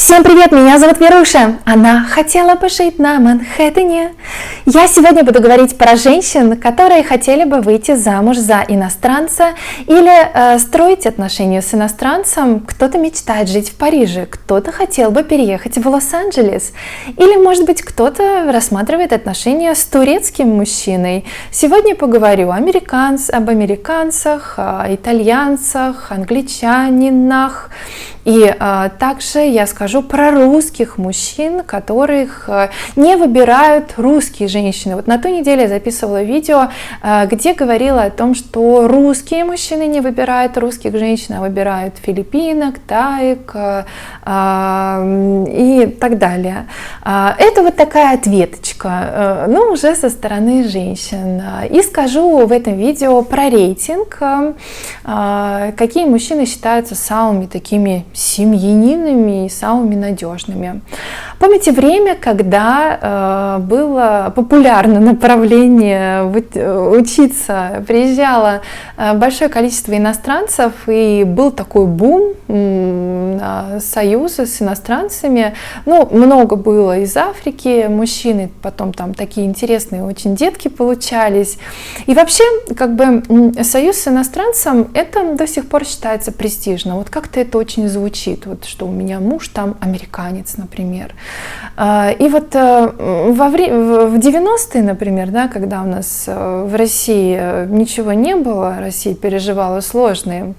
Всем привет, меня зовут Веруша. Она хотела бы жить на Манхэттене. Я сегодня буду говорить про женщин, которые хотели бы выйти замуж за иностранца или строить отношения с иностранцем. Кто-то мечтает жить в Париже, кто-то хотел бы переехать в Лос-Анджелес. Или, может быть, кто-то рассматривает отношения с турецким мужчиной. Сегодня поговорю об американцах, итальянцах, англичанинах. И также я скажу про русских мужчин, которых не выбирают русские женщины. Вот на той неделе я записывала видео, где говорила о том, что русские мужчины не выбирают русских женщин, а выбирают филиппинок, таек и так далее. Это вот такая ответочка, но уже со стороны женщин. И скажу в этом видео про рейтинг, какие мужчины считаются самыми такими семьянинами и самыми надежными. Помните время, когда было популярно направление учиться, приезжало большое количество иностранцев, и был такой бум союза с иностранцами. Ну, много было из Африки, мужчины, потом там такие интересные очень детки получались. И вообще, как бы, союз с иностранцем, это до сих пор считается престижно. Вот как-то это очень звучит, вот, что у меня муж там американец, например. И вот в 90-е, например, да, когда у нас в России ничего не было, Россия переживала сложные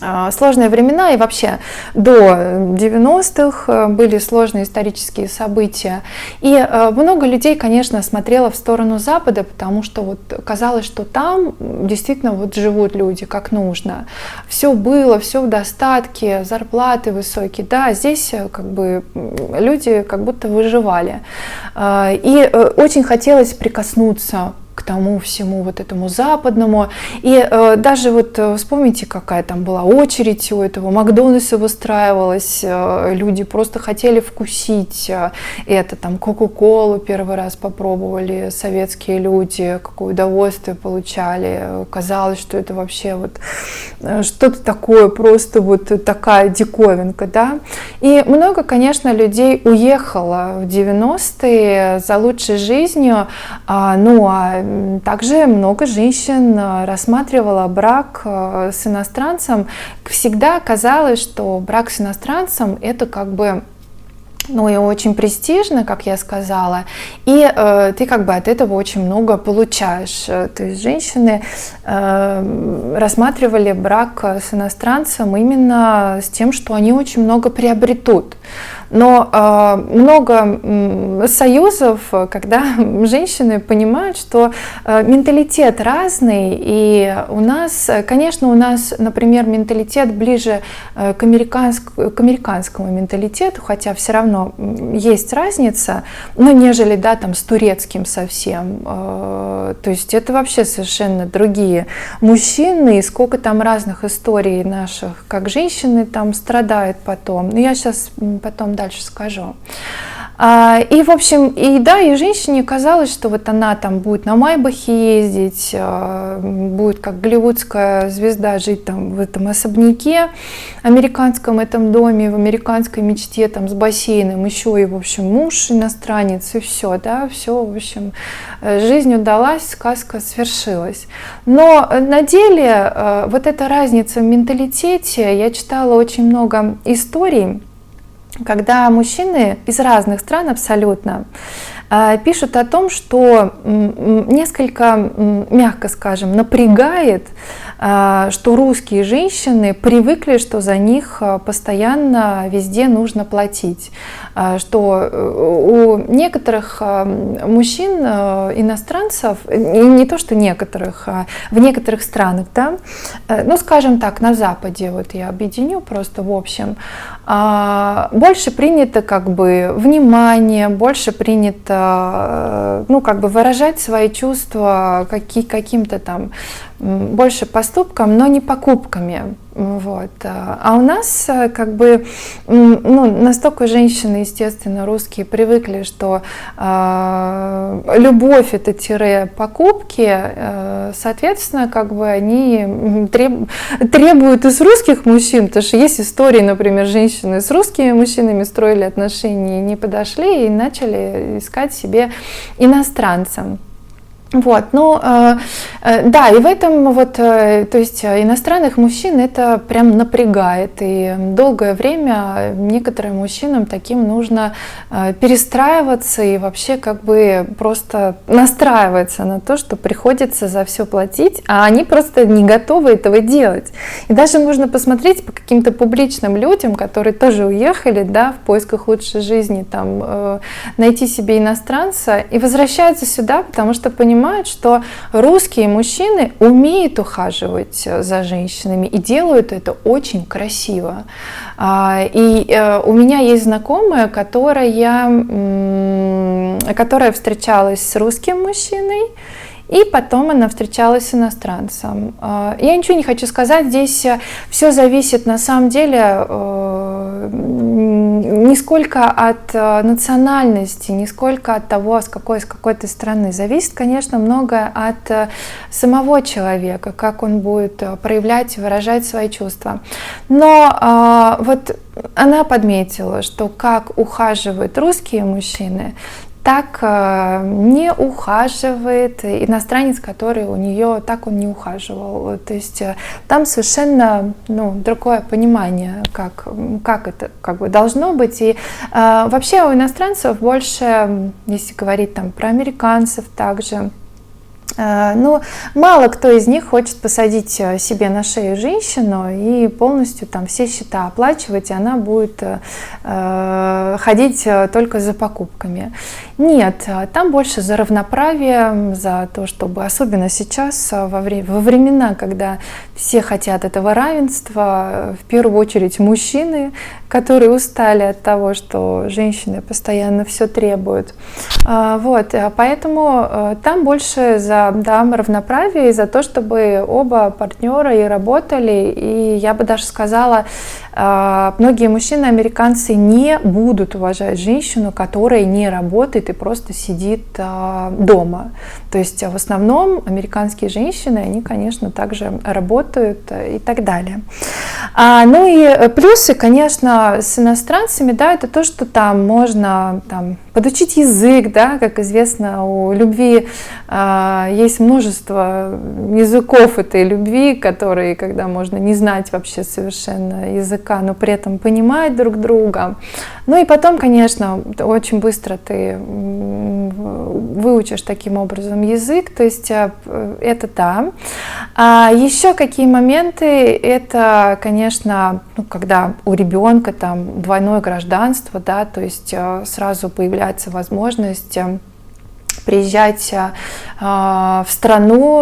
времена, и вообще до 90-х были сложные исторические события. И много людей, конечно, смотрело в сторону Запада, потому что вот казалось, что там действительно вот живут люди как нужно. Все было, все в достатке, зарплаты высокие. Да, здесь как бы люди как будто выживали. И очень хотелось прикоснуться к тому всему вот этому западному. И даже вот вспомните, какая там была очередь у этого Макдональдса выстраивалась, люди просто хотели вкусить это, там Кока-колу первый раз попробовали советские люди, какое удовольствие получали, казалось, что это вообще вот что-то такое, просто вот такая диковинка, да. И много, конечно, людей уехало в 90-е за лучшей жизнью, также много женщин рассматривала брак с иностранцем. Всегда казалось, что брак с иностранцем – это как бы, ну, и очень престижно, как я сказала, и ты как бы от этого очень много получаешь. То есть женщины рассматривали брак с иностранцем именно с тем, что они очень много приобретут. Но много союзов, когда женщины понимают, что менталитет разный, и у нас, конечно, например, менталитет ближе к американскому менталитету, хотя все равно есть разница, но нежели, да, там, с турецким совсем. То есть это вообще совершенно другие мужчины, и сколько там разных историй наших, как женщины там страдают потом. Но я сейчас потом дальше скажу. И, в общем, и женщине казалось, что вот она там будет на Майбахе ездить, будет как голливудская звезда жить там в этом особняке, американском этом доме, в американской мечте там с бассейном, еще и, в общем, муж иностранец, и все, да, все, в общем, жизнь удалась, сказка свершилась. Но на деле вот эта разница в менталитете, я читала очень много историй, когда мужчины из разных стран абсолютно пишут о том, что несколько, мягко скажем, напрягает, что русские женщины привыкли, что за них постоянно везде нужно платить, что у некоторых мужчин, иностранцев, и не то что некоторых, в некоторых странах, да, ну, скажем так, на Западе, вот я объединю просто в общем, больше принято как бы внимание, больше принято, ну, как бы выражать свои чувства каким-то там больше поступкам, но не покупками. Вот. А у нас как бы настолько женщины, естественно, русские привыкли, что любовь это тире покупки, соответственно, как бы они требуют из русских мужчин, потому что есть истории, например, женщины с русскими мужчинами строили отношения, не подошли и начали искать себе иностранца. Вот, да, и в этом вот, то есть иностранных мужчин это прям напрягает, и долгое время некоторым мужчинам таким нужно перестраиваться и вообще как бы просто настраиваться на то, что приходится за все платить, а они просто не готовы этого делать. И даже можно посмотреть по каким-то публичным людям, которые тоже уехали, да, в поисках лучшей жизни, там, найти себе иностранца и возвращаются сюда, потому что понимают, что русские мужчины умеют ухаживать за женщинами и делают это очень красиво. И у меня есть знакомая, которая встречалась с русским мужчиной, и потом она встречалась с иностранцем. Я ничего не хочу сказать, здесь все зависит на самом деле не сколько от национальности, не сколько от того, с какой ты страны. Зависит, конечно, многое от самого человека, как он будет проявлять и выражать свои чувства. Но вот она подметила, что как ухаживают русские мужчины, так не ухаживает иностранец, который у нее, так он не ухаживал. То есть там совершенно другое понимание, как это как бы должно быть. И вообще у иностранцев больше, если говорить там про американцев также, мало кто из них хочет посадить себе на шею женщину и полностью там все счета оплачивать, и она будет ходить только за покупками. Нет, там больше за равноправие, за то, чтобы, особенно сейчас, во времена, когда все хотят этого равенства, в первую очередь мужчины, которые устали от того, что женщины постоянно все требуют. Вот, поэтому там больше за равноправие и за то, чтобы оба партнера и работали. И я бы даже сказала, многие мужчины, американцы, не будут уважать женщину, которая не работает и просто сидит дома. То есть в основном американские женщины, они, конечно, также работают и так далее. И плюсы, конечно, с иностранцами, да, это то, что там можно подучить язык, да, как известно, у любви есть множество языков этой любви, которые, когда можно не знать вообще совершенно языка, но при этом понимать друг друга. И потом, конечно, очень быстро ты выучишь таким образом язык, то есть это да. А еще какие моменты, это, конечно, когда у ребенка там двойное гражданство, да, то есть сразу появляется возможность приезжать в страну,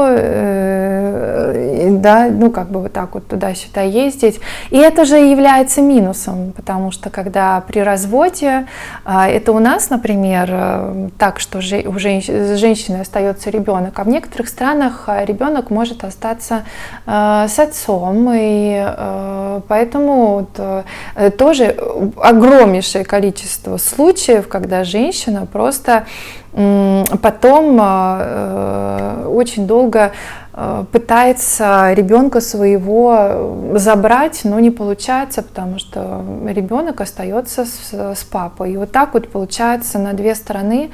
да, как бы вот так вот туда-сюда ездить. И это же является минусом, потому что когда при разводе, это у нас, например, так, что у женщины остается ребенок, а в некоторых странах ребенок может остаться с отцом, и поэтому тоже огромнейшее количество случаев, когда женщина просто потом очень долго пытается ребенка своего забрать, но не получается, потому что ребенок остается с папой. И вот так вот получается на две стороны.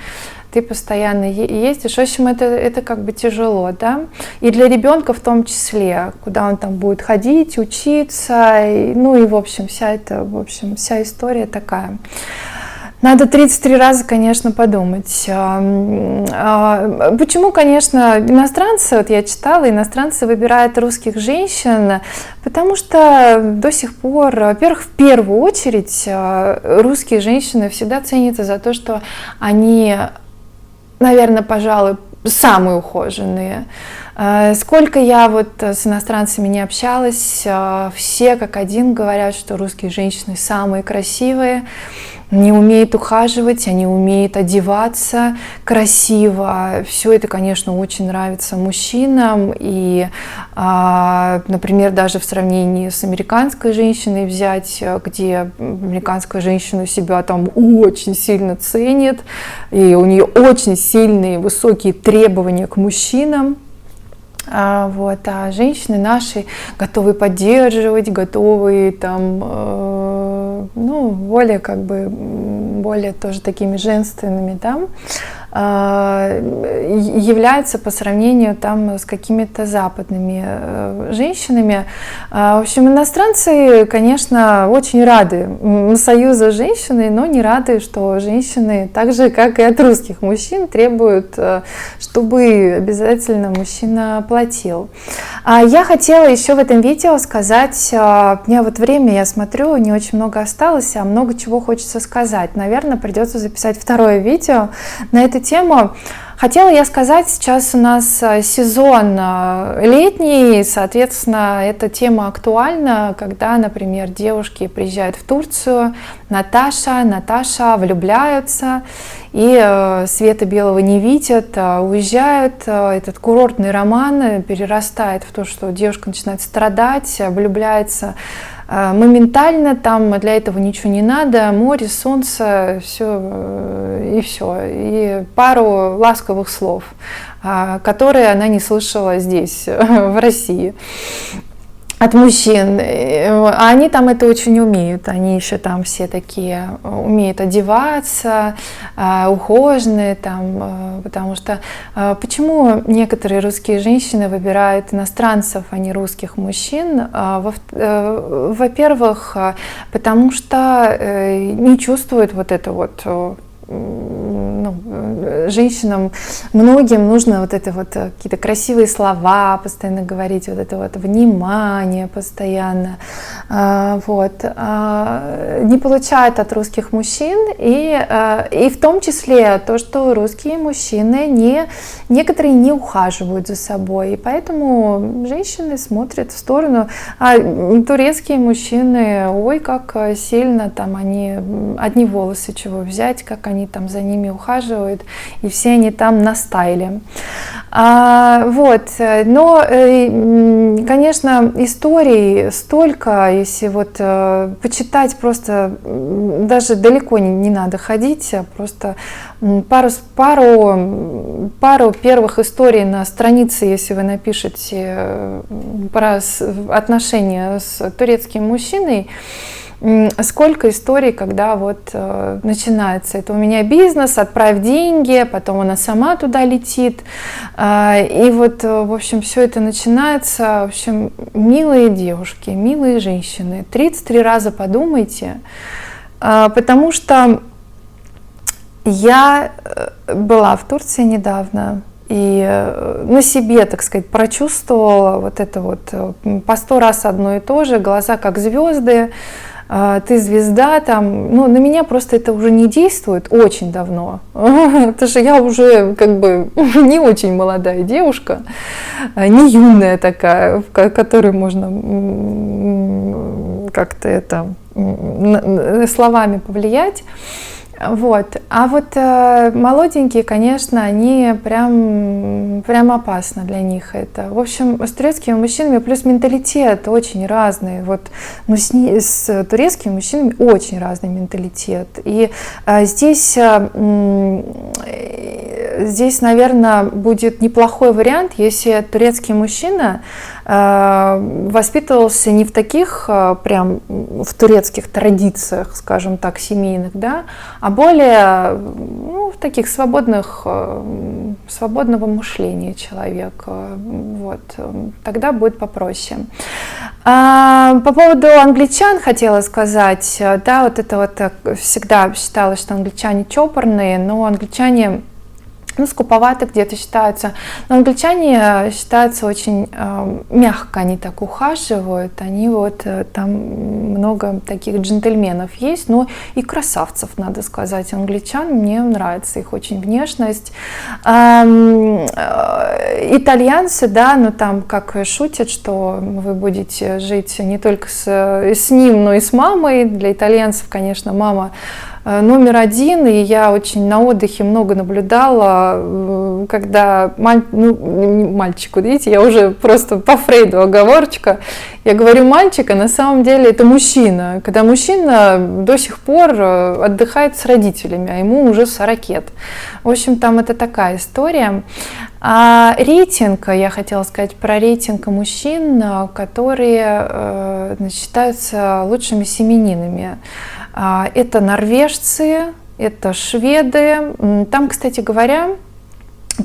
Ты постоянно ездишь. В общем, это как бы тяжело, да. И для ребенка в том числе, куда он там будет ходить, учиться. И в общем, вся история такая. Надо 33 раза, конечно, подумать. Почему, конечно, иностранцы, вот я читала, иностранцы выбирают русских женщин, потому что до сих пор, во-первых, в первую очередь, русские женщины всегда ценятся за то, что они, наверное, пожалуй, самые ухоженные. Сколько я вот с иностранцами не общалась, все как один говорят, что русские женщины самые красивые. не умеет ухаживать, они умеют одеваться красиво. Все это, конечно, очень нравится мужчинам. И, например, даже в сравнении с американской женщиной взять, где американская женщина себя там очень сильно ценит, и у нее очень сильные высокие требования к мужчинам. Вот, а женщины наши готовы поддерживать, готовы там, ну, более как бы, более тоже такими женственными, да, являются по сравнению там с какими-то западными женщинами. В общем, иностранцы, конечно, очень рады союзу с женщиной, но не рады, что женщины, так же, как и от русских мужчин, требуют, чтобы обязательно мужчина платил. Я хотела еще в этом видео сказать, у меня вот время, я смотрю, не очень много осталось, а много чего хочется сказать. Наверное, придется записать второе видео на эту тему. Хотела я сказать, сейчас у нас сезон летний, соответственно, эта тема актуальна, когда, например, девушки приезжают в Турцию, Наташа влюбляются, и света белого не видят, уезжают. Этот курортный роман перерастает в то, что девушка начинает страдать, влюбляется моментально, там для этого ничего не надо, море, солнце, все, и пару ласковых слов, которые она не слышала здесь, в России, от мужчин. А они там это очень умеют, они еще там все такие умеют одеваться, ухоженные там, потому что почему некоторые русские женщины выбирают иностранцев, а не русских мужчин? Во-первых, потому что не чувствуют вот это вот, ну, женщинам, многим нужно вот это вот какие-то красивые слова постоянно говорить, вот это вот внимание постоянно, вот, не получают от русских мужчин, и в том числе то, что русские мужчины некоторые не ухаживают за собой, и поэтому женщины смотрят в сторону, а турецкие мужчины, ой, как сильно там они, одни волосы чего взять, как они там за ними ухаживают, и все они там на стайле. Вот, но, конечно, историй столько, если вот почитать, просто даже далеко не надо ходить, просто пару первых историй на странице, если вы напишете про отношения с турецким мужчиной, сколько историй, когда вот начинается, это у меня бизнес, отправь деньги, потом она сама туда летит, и вот, в общем, все это начинается, в общем, милые девушки, милые женщины, 33 раза подумайте, потому что я была в Турции недавно, и на себе, так сказать, прочувствовала вот это вот по 100 раз одно и то же, глаза как звезды, ты звезда, там, ну, на меня просто это уже не действует очень давно, потому что я уже как бы не очень молодая девушка, не юная такая, в которой можно как-то это словами повлиять. Вот. А вот молоденькие, конечно, они прям опасно для них это. В общем, с турецкими мужчинами плюс менталитет очень разный. Вот, но с турецкими мужчинами очень разный менталитет. И здесь, наверное, будет неплохой вариант, если турецкий мужчина воспитывался не в таких прям в турецких традициях, скажем так, семейных, да, а более, ну, в таких свободного мышления человек. Вот. Тогда будет попроще. По поводу англичан хотела сказать, да, вот это вот всегда считалось, что англичане чопорные, но англичане, ну, скуповаты где-то считаются, но англичане считаются очень мягко, они так ухаживают, они вот там много таких джентльменов есть, но и красавцев, надо сказать, англичан, мне нравится их очень внешность. Итальянцы, да, но там как шутят, что вы будете жить не только с ним, но и с мамой. Для итальянцев, конечно, мама номер один, и я очень на отдыхе много наблюдала, когда мальчик, вот видите, я уже просто по Фрейду оговорочка, я говорю мальчик, а на самом деле это мужчина, когда мужчина до сих пор отдыхает с родителями, а ему уже 40 лет. В общем, там это такая история. А рейтинг, я хотела сказать про рейтинг мужчин, которые считаются лучшими семьянинами. Это норвежцы, это шведы. Там, кстати говоря,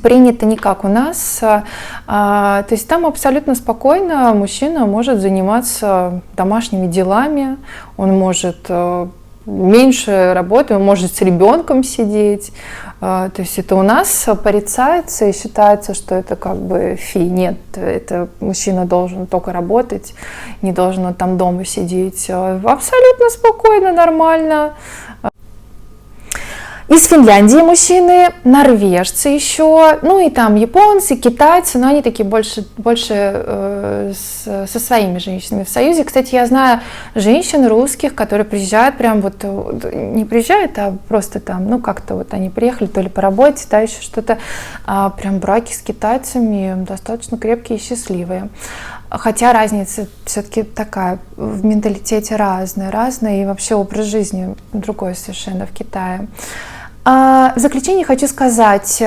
принято не как у нас, то есть там абсолютно спокойно мужчина может заниматься домашними делами, он может меньше работать, он может с ребенком сидеть, то есть это у нас порицается и считается, что это как бы нет, это мужчина должен только работать, не должен он там дома сидеть, абсолютно спокойно, нормально. Из Финляндии мужчины, норвежцы еще, ну и там японцы, китайцы, но они такие больше со своими женщинами в Союзе. Кстати, я знаю женщин русских, которые приезжают прям вот, не приезжают, а просто там, ну как-то вот они приехали то ли по работе, да, еще что-то, прям браки с китайцами достаточно крепкие и счастливые. Хотя разница все-таки такая, в менталитете разная, и вообще образ жизни другой совершенно в Китае. В заключение хочу сказать,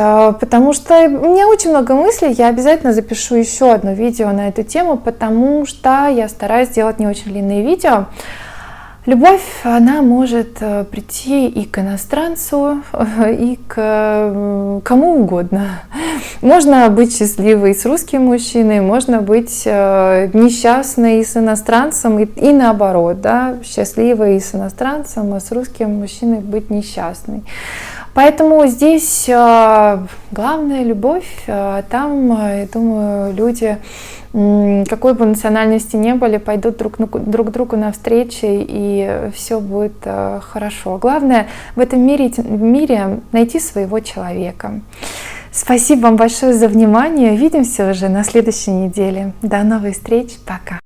потому что у меня очень много мыслей, я обязательно запишу еще одно видео на эту тему, потому что я стараюсь делать не очень длинные видео. Любовь, она может прийти и к иностранцу, и к кому угодно. Можно быть счастливой с русским мужчиной, можно быть несчастной с иностранцем и наоборот, да, счастливой с иностранцем, а с русским мужчиной быть несчастной. Поэтому здесь главная любовь, там, я думаю, люди, какой бы национальности ни были, пойдут друг другу навстречу, и все будет хорошо. Главное в этом мире найти своего человека. Спасибо вам большое за внимание. Увидимся уже на следующей неделе. До новых встреч. Пока.